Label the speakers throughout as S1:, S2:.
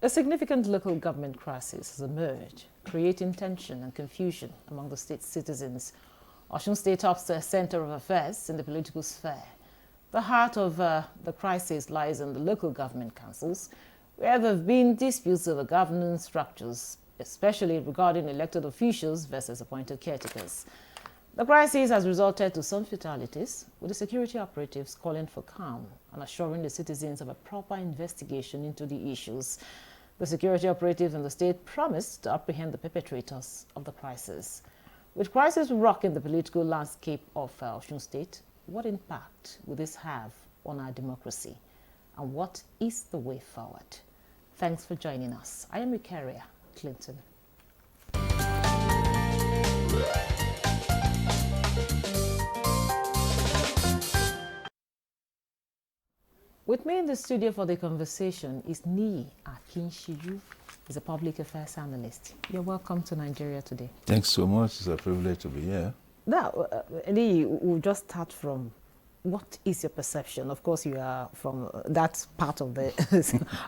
S1: A significant local government crisis has emerged, creating tension and confusion among the state's citizens. OSUN State tops the center of affairs in the political sphere. The heart of the crisis lies in the local government councils, where there have been disputes over governance structures, especially regarding elected officials versus appointed caretakers. The crisis has resulted to some fatalities, with the security operatives calling for calm and assuring the citizens of a proper investigation into the issues. The security operatives in the state promised to apprehend the perpetrators of the crisis. With crisis rocking the political landscape of OSUN State, what impact will this have on our democracy? And what is the way forward? Thanks for joining us. I am Eucharia Clinton. With me in the studio for the conversation is Niyi Akinshiju. He's a public affairs analyst. You're welcome to Nigeria today.
S2: Thanks so much. It's a privilege to be here.
S1: Now, Niyi, we'll just start from what is your perception? Of course, you are from that part of the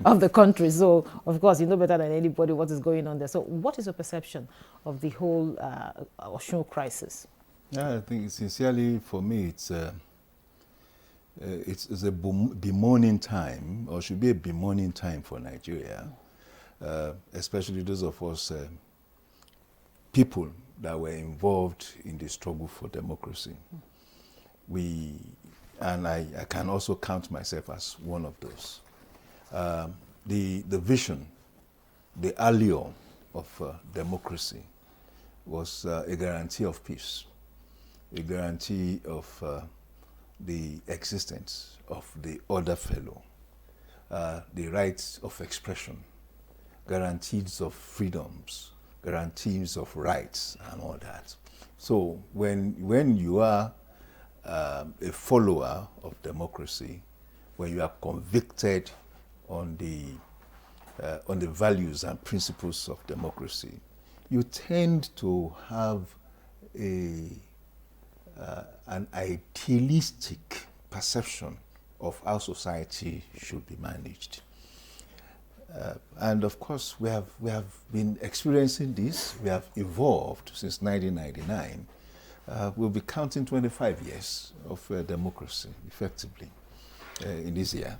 S1: of the country, so of course you know better than anybody what is going on there. So, what is your perception of the whole OSUN crisis?
S2: Yeah, I think sincerely for me, it's a bemoaning time, or should be a bemoaning time for Nigeria, especially those of us people that were involved in the struggle for democracy. And I can also count myself as one of those. The vision, the allure of democracy was a guarantee of peace, a guarantee of the existence of the other fellow, the rights of expression, guarantees of freedoms, guarantees of rights, and all that. So when you are a follower of democracy, when you are convicted on the values and principles of democracy, you tend to have an idealistic perception of how society should be managed. And of course, we have been experiencing this. We have evolved since 1999. We'll be counting 25 years of democracy, effectively, in this year.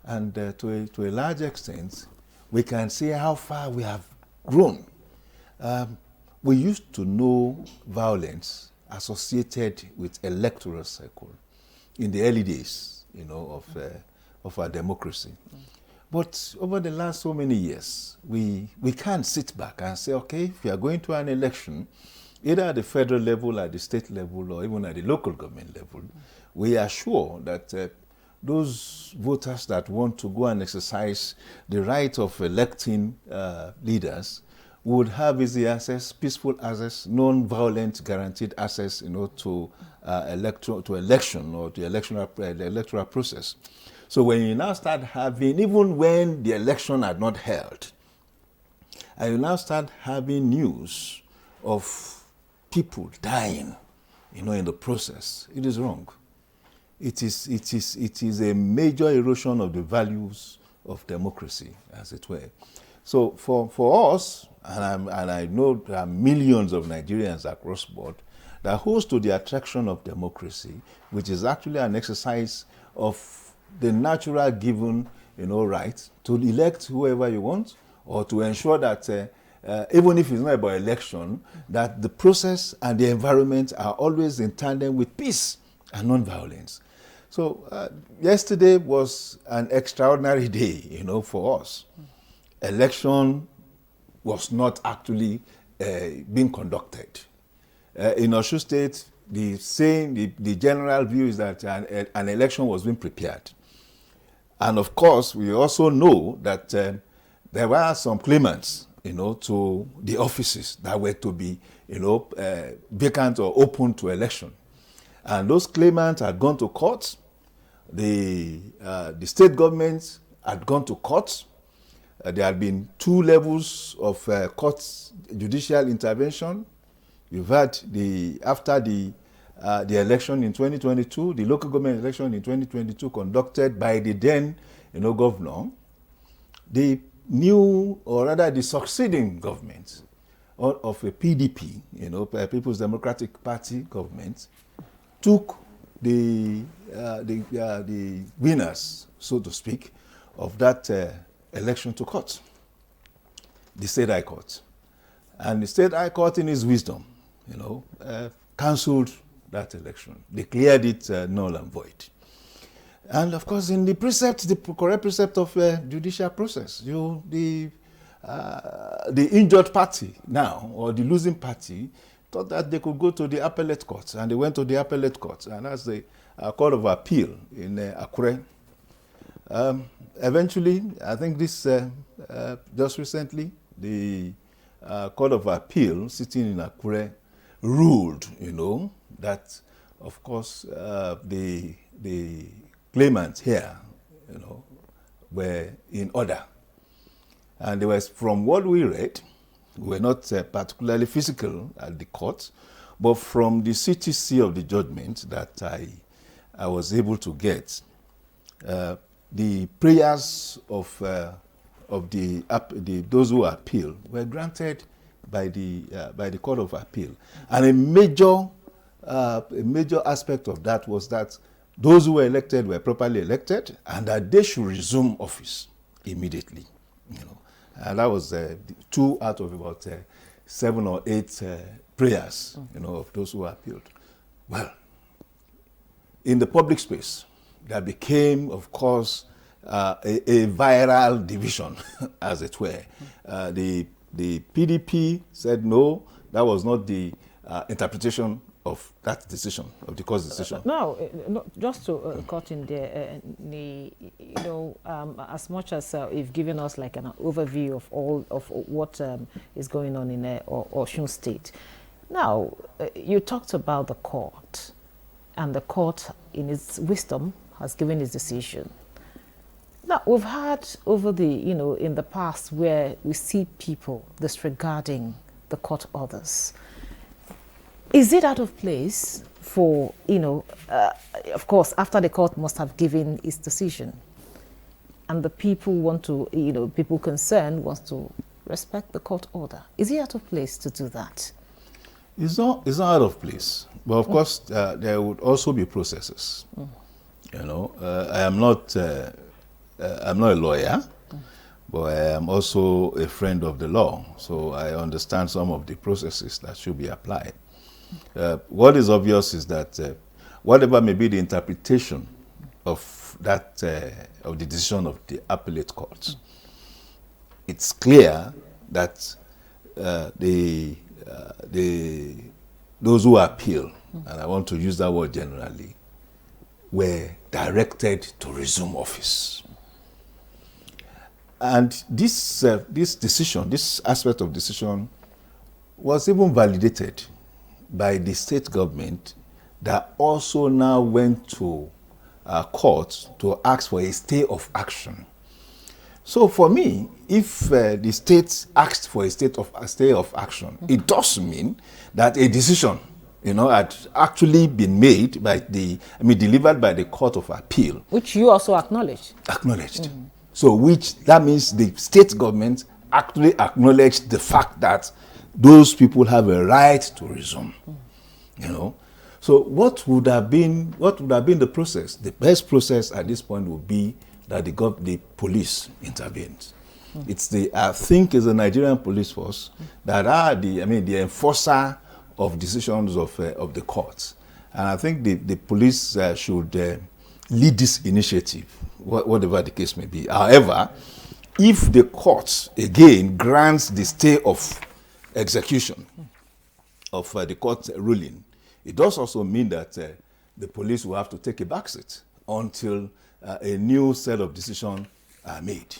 S2: And to a large extent, we can see how far we have grown. We used to know violence associated with electoral cycle in the early days, of our democracy. But over the last so many years, we can't sit back and say, okay, if we are going to an election, either at the federal level, at the state level, or even at the local government level, we are sure that those voters that want to go and exercise the right of electing leaders would have easy access, peaceful access, non-violent guaranteed access, to election or the electoral process. So when you now start having, even when the election had not held, and you now start having news of people dying, in the process, it is wrong. It is a major erosion of the values of democracy, as it were. So for us, and I know there are millions of Nigerians across board that holds to the attraction of democracy, which is actually an exercise of the natural given, right to elect whoever you want, or to ensure that even if it's not about election, that the process and the environment are always in tandem with peace and non-violence. So yesterday was an extraordinary day, for us. Election was not actually being conducted. In OSUN State, the general view is that an election was being prepared. And of course, we also know that there were some claimants, to the offices that were to be, vacant or open to election. And those claimants had gone to court. The state government had gone to court. There had been 2 levels of court judicial intervention. You've had after the election in 2022, the local government election in 2022 conducted by the then, governor. The new, or rather the succeeding government of a PDP, People's Democratic Party government, took the winners, so to speak, of that election to court, the State High Court. And the State High Court, in its wisdom, cancelled that election, declared it null and void. And of course, in the correct precept of judicial process, the injured party now, or the losing party, thought that they could go to the appellate court, and they went to the appellate court, and that's the Court of Appeal in Akure. Eventually, I think this just recently, the Court of Appeal sitting in Akure ruled, that of course the claimants here, were in order, and they were, from what we read, were not particularly physical at the court, but from the CTC of the judgment that I was able to get, the prayers of those who appeal were granted by the Court of Appeal, and a major aspect of that was that those who were elected were properly elected, and that they should resume office immediately. And that was 2 out of about 7 or 8 prayers, of those who appealed. Well, in the public space, there became, of course, a viral division, as it were. The PDP said no, that was not the interpretation of that decision, of the court's decision.
S1: No, just to cut in there, as much as you've given us like an overview of all of what is going on in Osun State. Now, you talked about the court, and the court, in its wisdom, has given its decision. Now, we've had over in the past where we see people disregarding the court orders. Is it out of place for, of course, after the court must have given its decision, and the people want to, people concerned want to respect the court order? Is it out of place to do that?
S2: It's not out of place. But of course, there would also be processes. I'm not a lawyer, but I am also a friend of the law, so I understand some of the processes that should be applied. What is obvious is that whatever may be the interpretation of that of the decision of the appellate courts, it's clear that those who appeal, and I want to use that word generally, were directed to resume office. And this decision, this aspect of decision, was even validated by the state government, that also now went to court to ask for a stay of action. So for me, if the state asked for a stay of action, it does mean that a decision, had actually been made by delivered by the Court of Appeal.
S1: Which you also acknowledged.
S2: Acknowledged. So that means the state government actually acknowledged the fact that those people have a right to resume. So what would have been the process? The best process at this point would be that the police intervened. I think it's the Nigerian police force that are the enforcer of decisions of the courts. And I think the police should lead this initiative, whatever the case may be. However, if the court again grants the stay of execution of the court ruling, it does also mean that the police will have to take a backseat until a new set of decisions are made,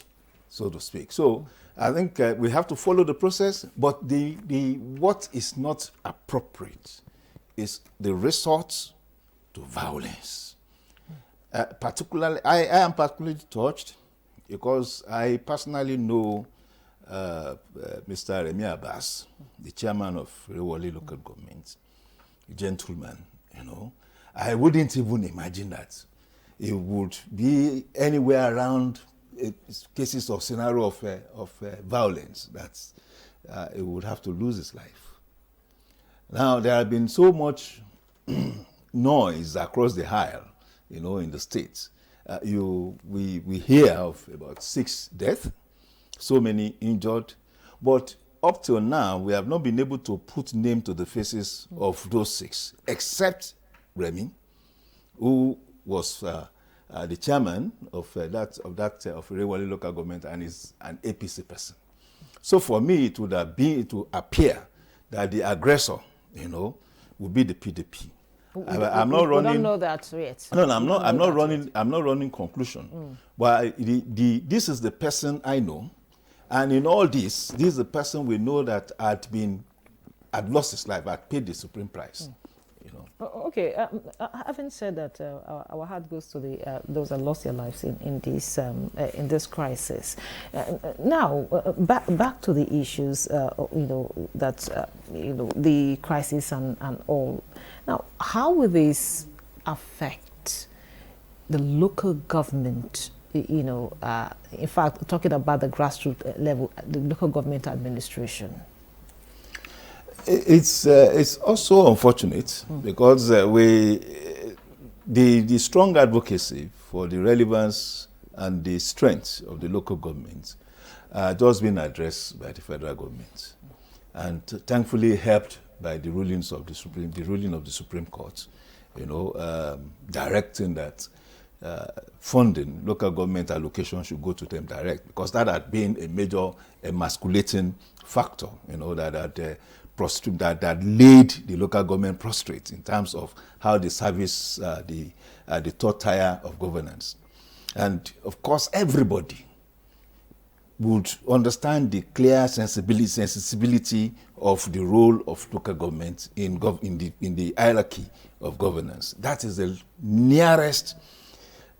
S2: so to speak. So I think we have to follow the process, but what is not appropriate is the resort to violence. Particularly, I am particularly touched because I personally know Mr. Remi Abbas, the chairman of Rewoli local government, a gentleman, I wouldn't even imagine that he would be anywhere around cases of scenario of violence that he would have to lose his life. Now, there have been so much noise across the aisle, in the States. We hear of about 6 deaths, so many injured, but up till now, we have not been able to put name to the faces of those 6, except Remy, who was the chairman of Irewale local government and is an APC person. So for me, it would appear that the aggressor, would be the PDP. I'm not running.
S1: We don't know that yet.
S2: No, I'm not running. I'm not running conclusion. But this is the person I know, and in all this is the person we know that had lost his life, had paid the supreme price.
S1: Okay, having said that, our heart goes to those that lost their lives in this crisis. Now, back to the issues, the crisis and all. Now, how will this affect the local government? In fact, talking about the grassroots level, the local government administration.
S2: It's also unfortunate because the strong advocacy for the relevance and the strength of the local government just been addressed by the federal government, and thankfully helped by the rulings of the ruling of the Supreme Court, directing that funding, local government allocation should go to them direct, because that had been a major emasculating factor, that laid the local government prostrate in terms of how they service the third tier of governance. And of course, everybody would understand the clear sensibility of the role of local government in the hierarchy of governance. That is the nearest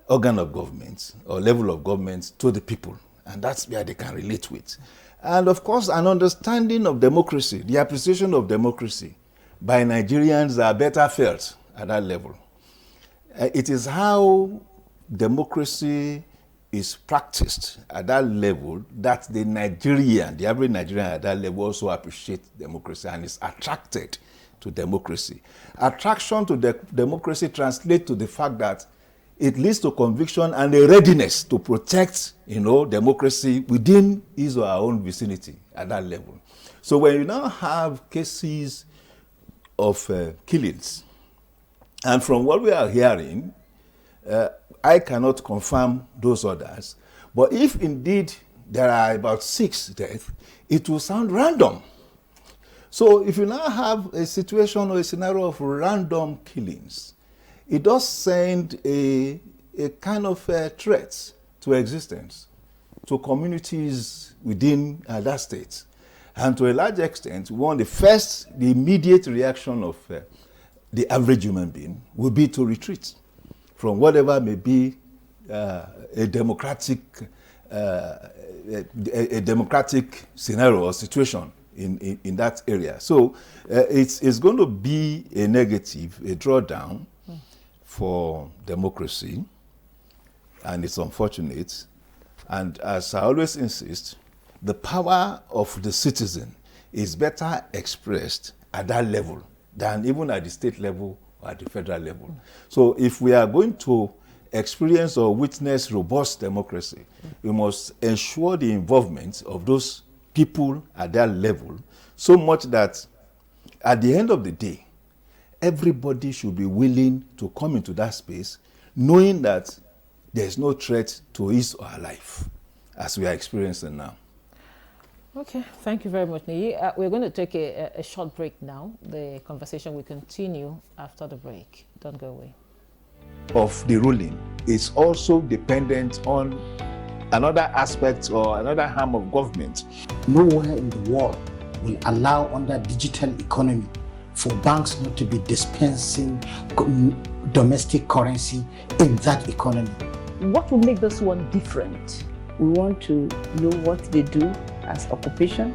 S2: organ of government or level of government to the people, and that's where they can relate with. And of course, an understanding of democracy, the appreciation of democracy by Nigerians are better felt at that level. It is how democracy is practiced at that level that the average Nigerian at that level also appreciates democracy and is attracted to democracy. Attraction to democracy translates to the fact that it leads to conviction and a readiness to protect, democracy within his or her own vicinity at that level. So when you now have cases of killings, and from what we are hearing, I cannot confirm those others, but if indeed there are about 6 deaths, it will sound random. So if you now have a situation or a scenario of random killings, it does send a kind of threat to existence, to communities within that state. And to a large extent, the immediate reaction of the average human being will be to retreat from whatever may be a democratic scenario or situation in that area. So it's going to be a negative, a drawdown for democracy, and it's unfortunate. And as I always insist, the power of the citizen is better expressed at that level than even at the state level or at the federal level. So if we are going to experience or witness robust democracy, we must ensure the involvement of those people at that level, so much that at the end of the day, everybody should be willing to come into that space, knowing that there's no threat to his or her life, as we are experiencing now.
S1: Okay, thank you very much, Niyi. We're going to take a short break now. The conversation will continue after the break. Don't go away.
S2: Of the ruling is also dependent on another aspect or another arm of government.
S3: Nowhere in the world will allow under digital economy for banks not to be dispensing domestic currency in that economy.
S4: What will make this one different? We want to know what they do as occupation.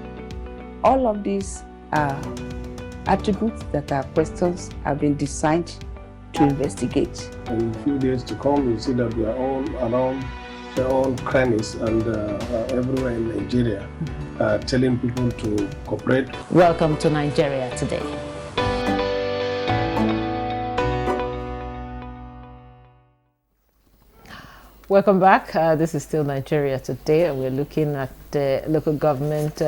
S4: All of these are attributes that our questions have been designed to investigate.
S5: And in a few days to come, you see that we are all around all crannies and everywhere in Nigeria, telling people to cooperate.
S1: Welcome to Nigeria Today. Welcome back. This is still Nigeria Today, and we're looking at the local government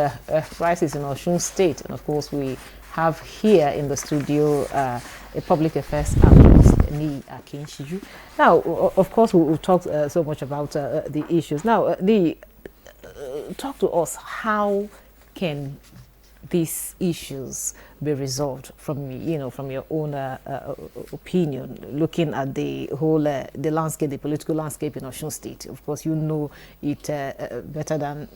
S1: crisis in Osun State. And of course, we have here in the studio a public affairs analyst, Ni Akinshiju. Now, of course, we've talked so much about the issues. Now, Ni, talk to us. How can these issues be resolved from your own opinion, looking at the whole the landscape, the political landscape in Osun State? Of course, you know it better than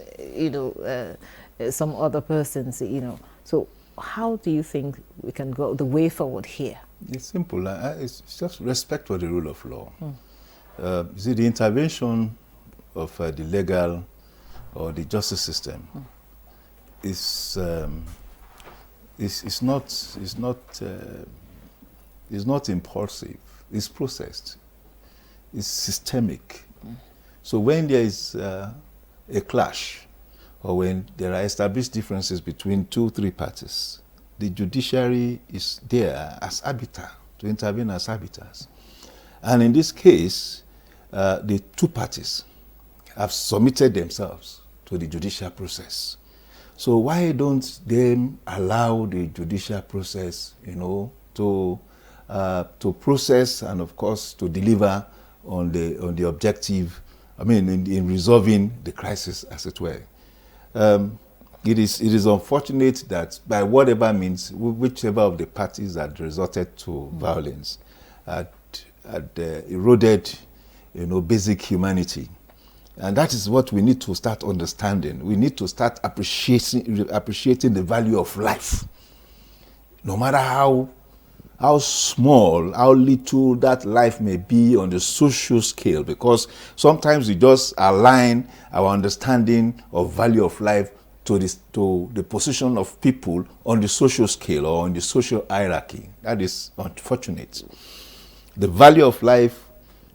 S1: some other persons. So how do you think we can go the way forward here?
S2: It's simple. It's just respect for the rule of law. You see, the intervention of the legal or the justice system is not impulsive. It's processed. It's systemic. So when there is a clash, or when there are established differences between 2-3 parties, the judiciary is there as arbiter, to intervene as arbiters. And in this case, the 2 parties have submitted themselves to the judicial process. So why don't they allow the judicial process, to process and of course to deliver on the objective, in resolving the crisis, as it were. It is unfortunate that by whatever means, whichever of the parties that resorted to violence had eroded, basic humanity. And that is what we need to start understanding. We need to start appreciating the value of life. No matter how small, how little that life may be on the social scale, because sometimes we just align our understanding of value of life to the position of people on the social scale or on the social hierarchy. That is unfortunate. The value of life,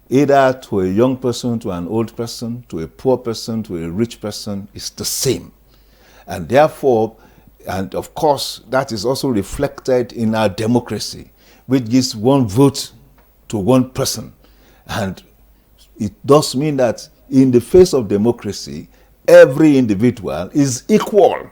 S2: either to a young person, to an old person, to a poor person, to a rich person, is the same. And therefore, and of course, that is also reflected in our democracy, which gives one vote to one person. And it does mean that in the face of democracy, every individual is equal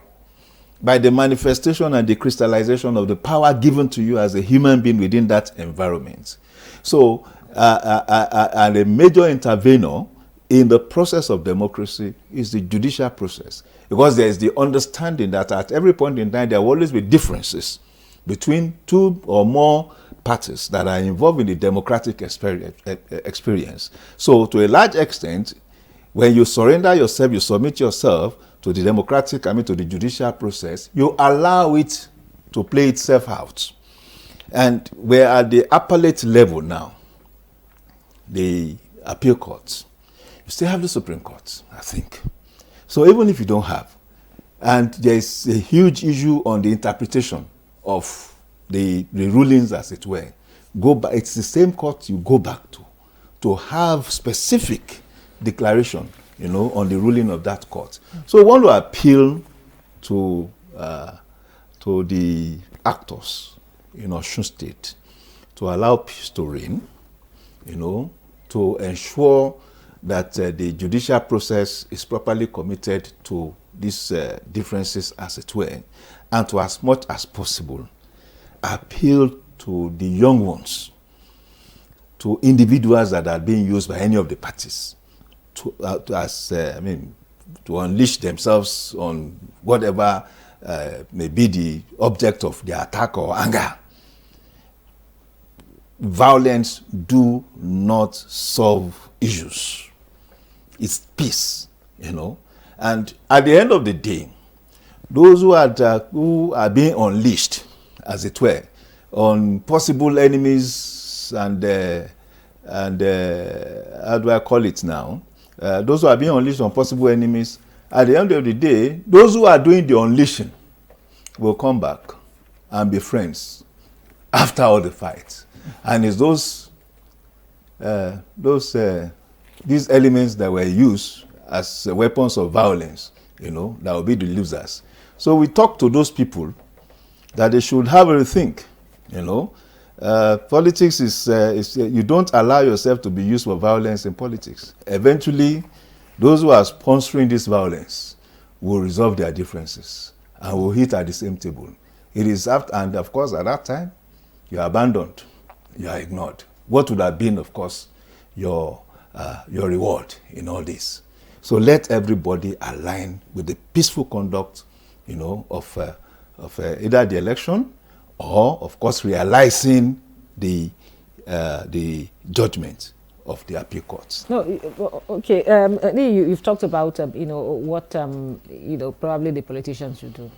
S2: by the manifestation and the crystallization of the power given to you as a human being within that environment. So, and a major intervener in the process of democracy is the judicial process, because there is the understanding that at every point in time there will always be differences between 2 or more parties that are involved in the democratic experience. So to a large extent, when you surrender yourself, you submit yourself to the to the judicial process, you allow it to play itself out. And we're at the appellate level now, the appeal courts. You still have the Supreme Court, I think. So even if you don't have, and there's a huge issue on the interpretation of the rulings, as it were, go back. It's the same court you go back to have specific declaration, on the ruling of that court. So we want to appeal to the actors in Osun State to allow peace to reign, to ensure that the judicial process is properly committed to these differences, as it were, and to, as much as possible, appeal to the young ones, to individuals that are being used by any of the parties, to unleash themselves on whatever may be the object of their attack or anger. Violence do not solve issues. It's peace, And at the end of the day, those who are being unleashed, as it were, on possible enemies and how do I call it now? Those who are being unleashed on possible enemies, at the end of the day, those who are doing the unleashing will come back and be friends after all the fights. And it's those these elements that were used as weapons of violence, that will be the losers. So we talk to those people that they should have a rethink, Politics is you don't allow yourself to be used for violence in politics. Eventually, those who are sponsoring this violence will resolve their differences and will hit at the same table. It is after, and of course, at that time, you are abandoned, you are ignored. What would have been, of course, your reward in all this? So let everybody align with the peaceful conduct, of either the election or, of course, realizing the judgment of the appeal courts.
S1: No, okay. You've talked about what probably the politicians should do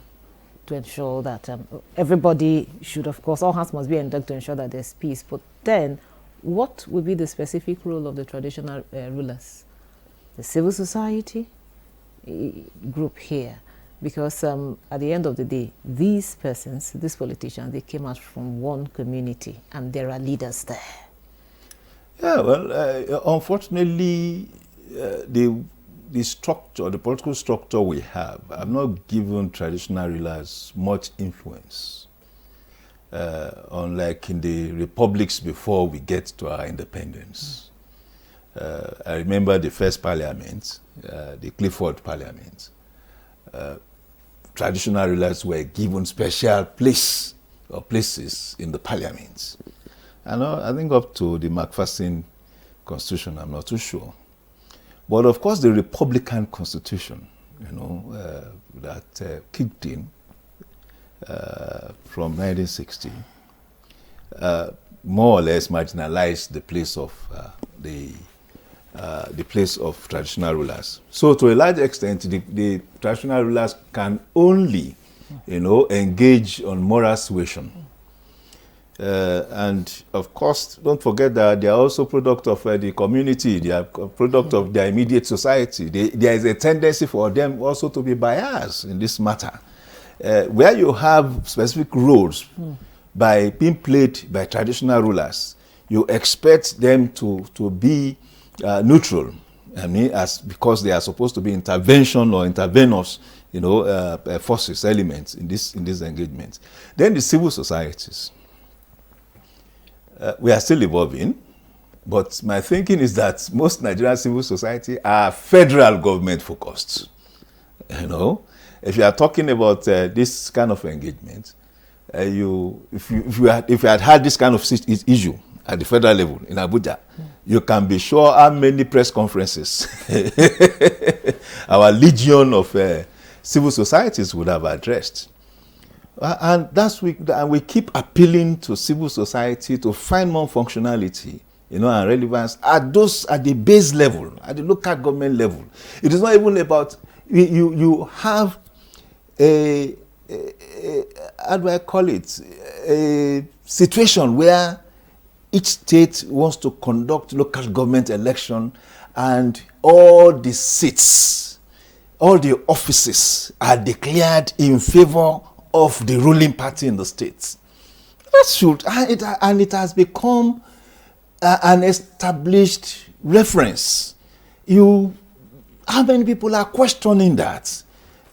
S1: to ensure that everybody should, of course, all hands must be on deck to ensure that there's peace. But then, what would be the specific role of the traditional rulers, the civil society group here? Because at the end of the day, these persons, these politicians, they came out from one community, and there are leaders there.
S2: Yeah, well, unfortunately, the structure, the political structure we have not given traditional rulers much influence. Unlike in the republics before we get to our independence. I remember the first parliament, the Clifford Parliament. Traditional rulers were given special place or places in the parliament. And I think up to the Macpherson Constitution, I'm not too sure. But of course, the Republican Constitution, that kicked in from 1960, more or less marginalized the place of the place of traditional rulers. So to a large extent, the traditional rulers can only, engage on moral suasion. And of course, don't forget that they are also product of the community. They are product of their immediate society. There is a tendency for them also to be biased in this matter. Where you have specific roles by being played by traditional rulers, you expect them to be neutral. Because they are supposed to be intervention or intervenors, forces, elements in this engagement. Then the civil societies. We are still evolving, but my thinking is that most Nigerian civil society are federal government focused. If you are talking about this kind of engagement, if you had this kind of issue at the federal level in Abuja, you can be sure how many press conferences our legion of civil societies would have addressed. And we keep appealing to civil society to find more functionality, and relevance at the base level, at the local government level. It is not even about you have how do I call it, a situation where each state wants to conduct local government election, and all the seats, all the offices are declared in favor of the ruling party in the states. It has become an established reference. How many people are questioning that?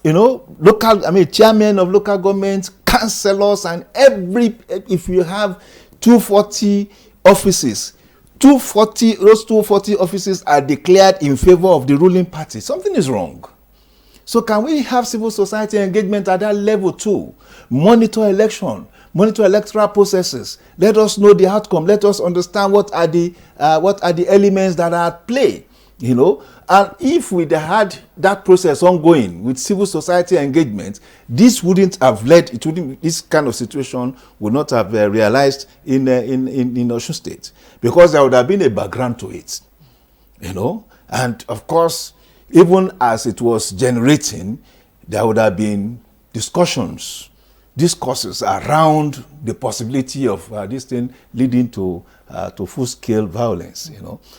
S2: Chairmen of local governments, councillors, and if you have 240 offices, those 240 offices are declared in favor of the ruling party. Something is wrong. So can we have civil society engagement at that level too? Monitor election, monitor electoral processes. Let us know the outcome. Let us understand what are the elements that are at play. And if we had that process ongoing with civil society engagement, this wouldn't have this kind of situation would not have realized in Osun State, because there would have been a background to it. And of course, even as it was generating, there would have been discussions, discourses around the possibility of this thing leading to full-scale violence.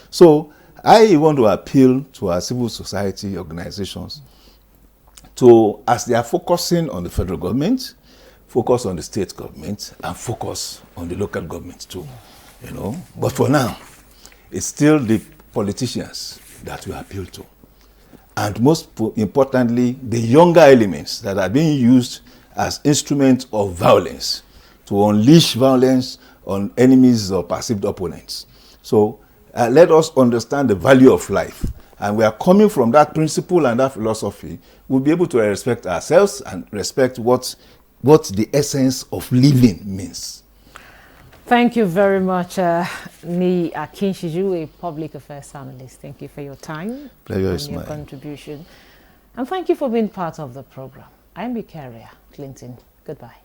S2: So I want to appeal to our civil society organizations as they are focusing on the federal government, focus on the state government, and focus on the local government too. But for now, it's still the politicians that we appeal to. And most importantly, the younger elements that are being used as instruments of violence to unleash violence on enemies or perceived opponents. So let us understand the value of life. And we are coming from that principle and that philosophy. We'll be able to respect ourselves and respect what the essence of living means.
S1: Thank you very much, Ni Akinshiju, a public affairs analyst. Thank you for your time
S2: Pleasure
S1: and your contribution. And thank you for being part of the program. I'm Ikaria Clinton. Goodbye.